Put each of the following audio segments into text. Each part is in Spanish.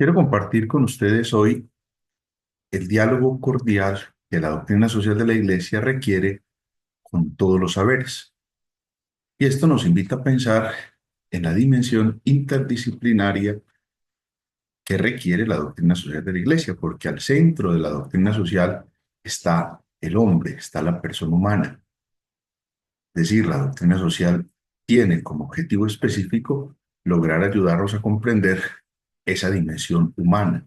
Quiero compartir con ustedes hoy el diálogo cordial que la doctrina social de la Iglesia requiere con todos los saberes. Y esto nos invita a pensar en la dimensión interdisciplinaria que requiere la doctrina social de la Iglesia, porque al centro de la doctrina social está el hombre, está la persona humana. Es decir, la doctrina social tiene como objetivo específico lograr ayudarnos a comprender esa dimensión humana.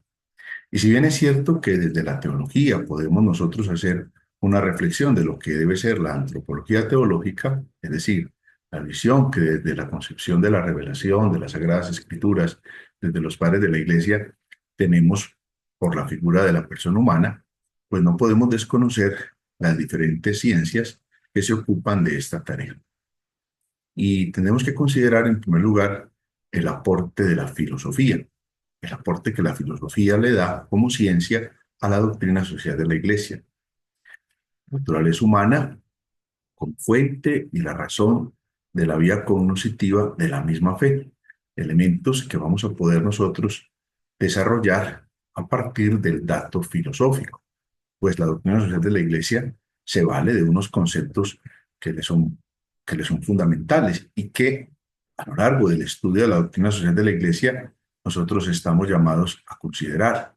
Y si bien es cierto que desde la teología podemos nosotros hacer una reflexión de lo que debe ser la antropología teológica, es decir, la visión que desde la concepción de la revelación de las Sagradas Escrituras, desde los padres de la Iglesia, tenemos por la figura de la persona humana, pues no podemos desconocer las diferentes ciencias que se ocupan de esta tarea. Y tenemos que considerar en primer lugar el aporte de la filosofía, el aporte que la filosofía le da como ciencia a la doctrina social de la Iglesia. La naturaleza humana como fuente y la razón de la vía cognoscitiva de la misma fe, elementos que vamos a poder nosotros desarrollar a partir del dato filosófico, pues la doctrina social de la Iglesia se vale de unos conceptos que que le son fundamentales y que a lo largo del estudio de la doctrina social de la Iglesia nosotros estamos llamados a considerar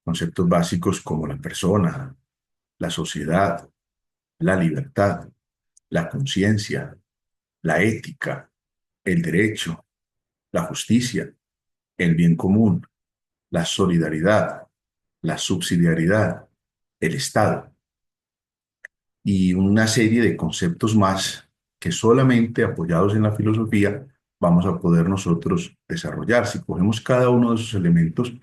conceptos básicos como la persona, la sociedad, la libertad, la conciencia, la ética, el derecho, la justicia, el bien común, la solidaridad, la subsidiariedad, el Estado y una serie de conceptos más que solamente apoyados en la filosofía vamos a poder nosotros desarrollar. Si cogemos cada uno de esos elementos,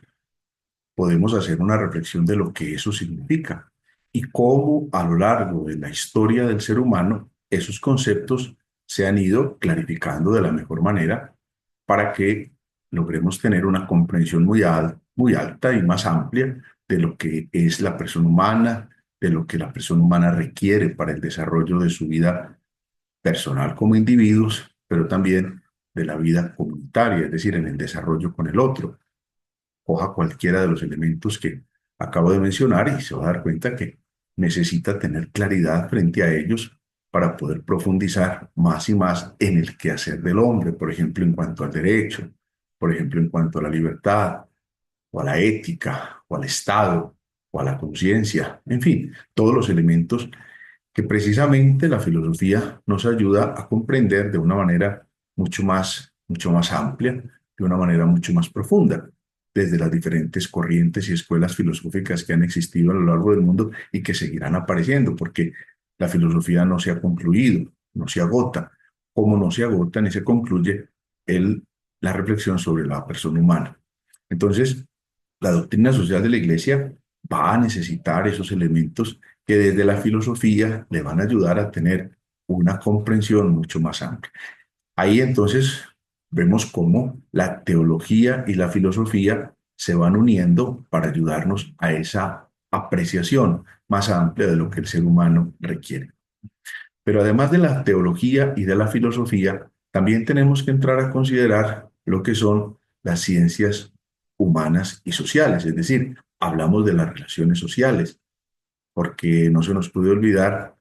podemos hacer una reflexión de lo que eso significa y cómo a lo largo de la historia del ser humano esos conceptos se han ido clarificando de la mejor manera para que logremos tener una comprensión muy alta y más amplia de lo que es la persona humana, de lo que la persona humana requiere para el desarrollo de su vida personal como individuos, pero también de la vida comunitaria, es decir, en el desarrollo con el otro. Coja cualquiera de los elementos que acabo de mencionar y se va a dar cuenta que necesita tener claridad frente a ellos para poder profundizar más y más en el quehacer del hombre, por ejemplo, en cuanto al derecho, por ejemplo, en cuanto a la libertad, o a la ética, o al Estado, o a la conciencia, en fin, todos los elementos que precisamente la filosofía nos ayuda a comprender de una manera mucho más amplia, de una manera mucho más profunda, desde las diferentes corrientes y escuelas filosóficas que han existido a lo largo del mundo y que seguirán apareciendo, porque la filosofía no se ha concluido, no se agota, como no se agota ni se concluye el, la reflexión sobre la persona humana. Entonces, la doctrina social de la Iglesia va a necesitar esos elementos que desde la filosofía le van a ayudar a tener una comprensión mucho más amplia. Ahí entonces vemos cómo la teología y la filosofía se van uniendo para ayudarnos a esa apreciación más amplia de lo que el ser humano requiere. Pero además de la teología y de la filosofía, también tenemos que entrar a considerar lo que son las ciencias humanas y sociales, es decir, hablamos de las relaciones sociales, porque no se nos puede olvidar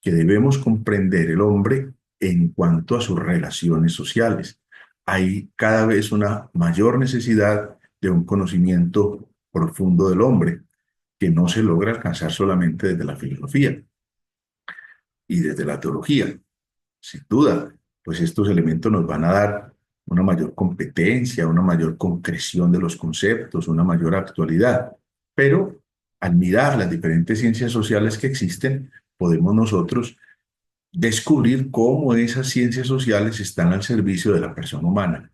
que debemos comprender el hombre en cuanto a sus relaciones sociales. Hay cada vez una mayor necesidad de un conocimiento profundo del hombre que no se logra alcanzar solamente desde la filosofía y desde la teología. Sin duda, pues estos elementos nos van a dar una mayor competencia, una mayor concreción de los conceptos, una mayor actualidad. Pero al mirar las diferentes ciencias sociales que existen, podemos nosotros descubrir cómo esas ciencias sociales están al servicio de la persona humana.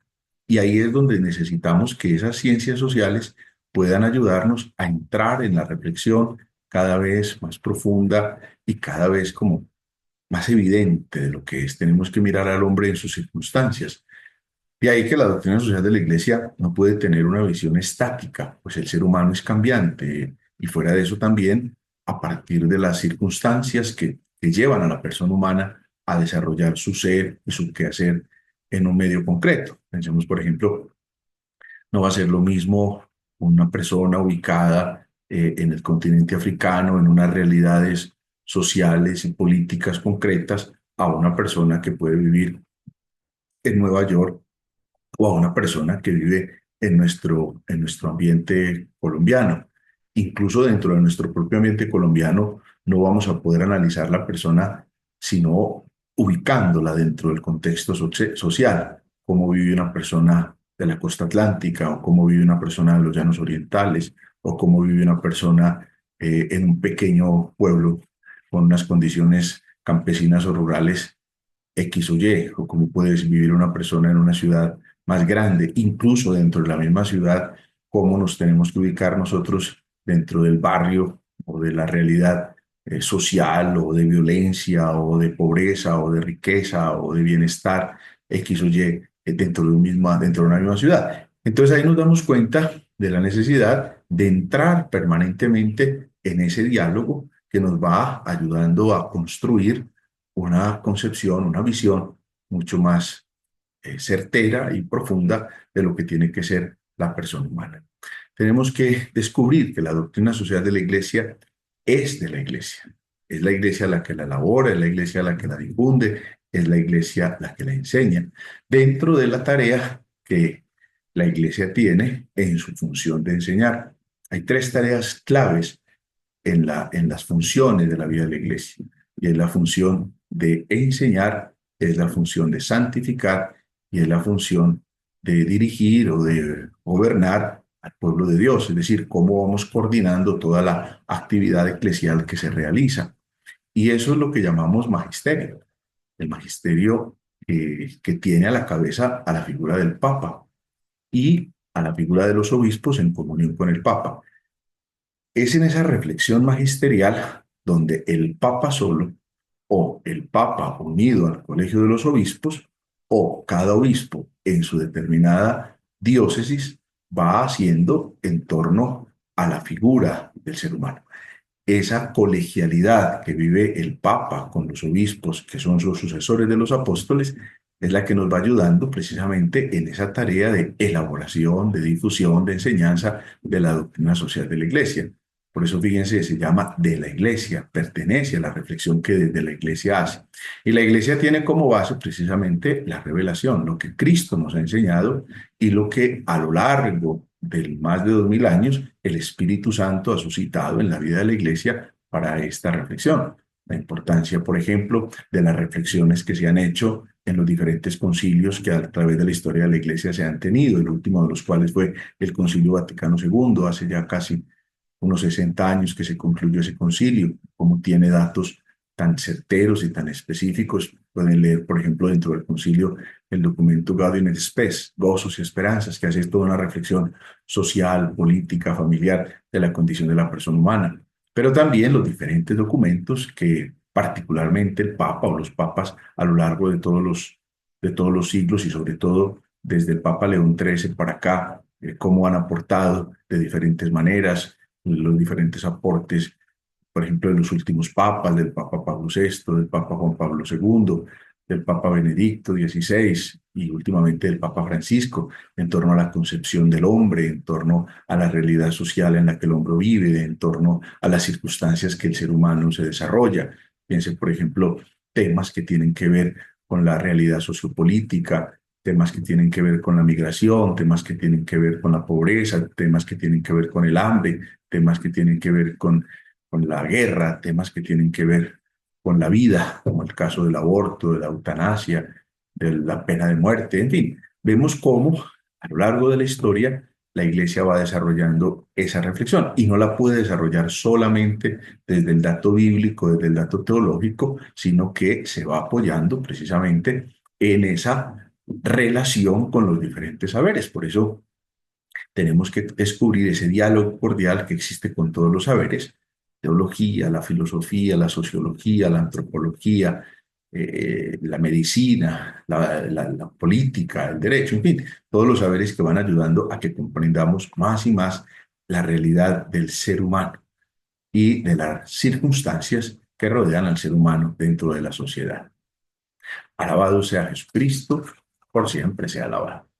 Y ahí es donde necesitamos que esas ciencias sociales puedan ayudarnos a entrar en la reflexión cada vez más profunda y cada vez como más evidente de lo que es. Tenemos que mirar al hombre en sus circunstancias. Y ahí que la doctrina social de la Iglesia no puede tener una visión estática, pues el ser humano es cambiante y fuera de eso también, a partir de las circunstancias que llevan a la persona humana a desarrollar su ser y su quehacer en un medio concreto. Pensemos, por ejemplo, No va a ser lo mismo una persona ubicada en el continente africano, en unas realidades sociales y políticas concretas, a una persona que puede vivir en Nueva York o a una persona que vive en nuestro ambiente colombiano. Incluso dentro de nuestro propio ambiente colombiano no vamos a poder analizar la persona sino ubicándola dentro del contexto social, cómo vive una persona de la costa atlántica o cómo vive una persona de los llanos orientales o cómo vive una persona en un pequeño pueblo con unas condiciones campesinas o rurales X o Y, o cómo puede vivir una persona en una ciudad más grande, incluso dentro de la misma ciudad, cómo nos tenemos que ubicar nosotros dentro del barrio o de la realidad social o de violencia o de pobreza o de riqueza o de bienestar X o Y dentro de una misma ciudad. Entonces ahí nos damos cuenta de la necesidad de entrar permanentemente en ese diálogo que nos va ayudando a construir una concepción, una visión mucho más certera y profunda de lo que tiene que ser la persona humana. Tenemos que descubrir que la doctrina social de la Iglesia es de la Iglesia. Es la Iglesia la que la elabora, es la Iglesia la que la difunde, es la Iglesia la que la enseña, dentro de la tarea que la Iglesia tiene en su función de enseñar. Hay tres tareas claves en las funciones de la vida de la iglesia. Y es la función de enseñar, es la función de santificar y es la función de dirigir o de gobernar al pueblo de Dios, es decir, cómo vamos coordinando toda la actividad eclesial que se realiza. Y eso es lo que llamamos magisterio. El magisterio que tiene a la cabeza a la figura del Papa y a la figura de los obispos en comunión con el Papa. Es en esa reflexión magisterial donde el Papa solo o el Papa unido al Colegio de los Obispos o cada obispo en su determinada diócesis va haciendo en torno a la figura del ser humano. Esa colegialidad que vive el Papa con los obispos, que son sus sucesores de los apóstoles, es la que nos va ayudando precisamente en esa tarea de elaboración, de difusión, de enseñanza de la doctrina social de la Iglesia. Por eso, fíjense, se llama de la Iglesia, pertenece a la reflexión que desde la Iglesia hace. Y la Iglesia tiene como base precisamente la revelación, lo que Cristo nos ha enseñado y lo que a lo largo de más de 2000 años el Espíritu Santo ha suscitado en la vida de la Iglesia para esta reflexión. La importancia, por ejemplo, de las reflexiones que se han hecho en los diferentes concilios que a través de la historia de la Iglesia se han tenido, el último de los cuales fue el Concilio Vaticano II, hace ya casi unos 60 años que se concluyó ese concilio, como tiene datos tan certeros y tan específicos. Pueden leer, por ejemplo, dentro del concilio el documento Gaudium et Spes, Gozos y Esperanzas, que hace toda una reflexión social, política, familiar de la condición de la persona humana. Pero también los diferentes documentos que particularmente el Papa o los papas a lo largo de todos los siglos y sobre todo desde el Papa León XIII para acá, cómo han aportado de diferentes maneras los diferentes aportes, por ejemplo, de los últimos papas, del Papa Pablo VI, del Papa Juan Pablo II, del Papa Benedicto XVI y últimamente del Papa Francisco, en torno a la concepción del hombre, en torno a la realidad social en la que el hombre vive, en torno a las circunstancias que el ser humano se desarrolla. Piense, por ejemplo, temas que tienen que ver con la realidad sociopolítica, temas que tienen que ver con la migración, temas que tienen que ver con la pobreza, temas que tienen que ver con el hambre, temas que tienen que ver con la guerra, temas que tienen que ver con la vida, como el caso del aborto, de la eutanasia, de la pena de muerte, en fin, vemos cómo a lo largo de la historia la Iglesia va desarrollando esa reflexión y no la puede desarrollar solamente desde el dato bíblico, desde el dato teológico, sino que se va apoyando precisamente en esa relación con los diferentes saberes. Por eso tenemos que descubrir ese diálogo cordial que existe con todos los saberes, teología, la filosofía, la sociología, la antropología, la medicina, la política, el derecho, en fin, todos los saberes que van ayudando a que comprendamos más y más la realidad del ser humano y de las circunstancias que rodean al ser humano dentro de la sociedad. Alabado sea Jesucristo, por siempre sea alabado.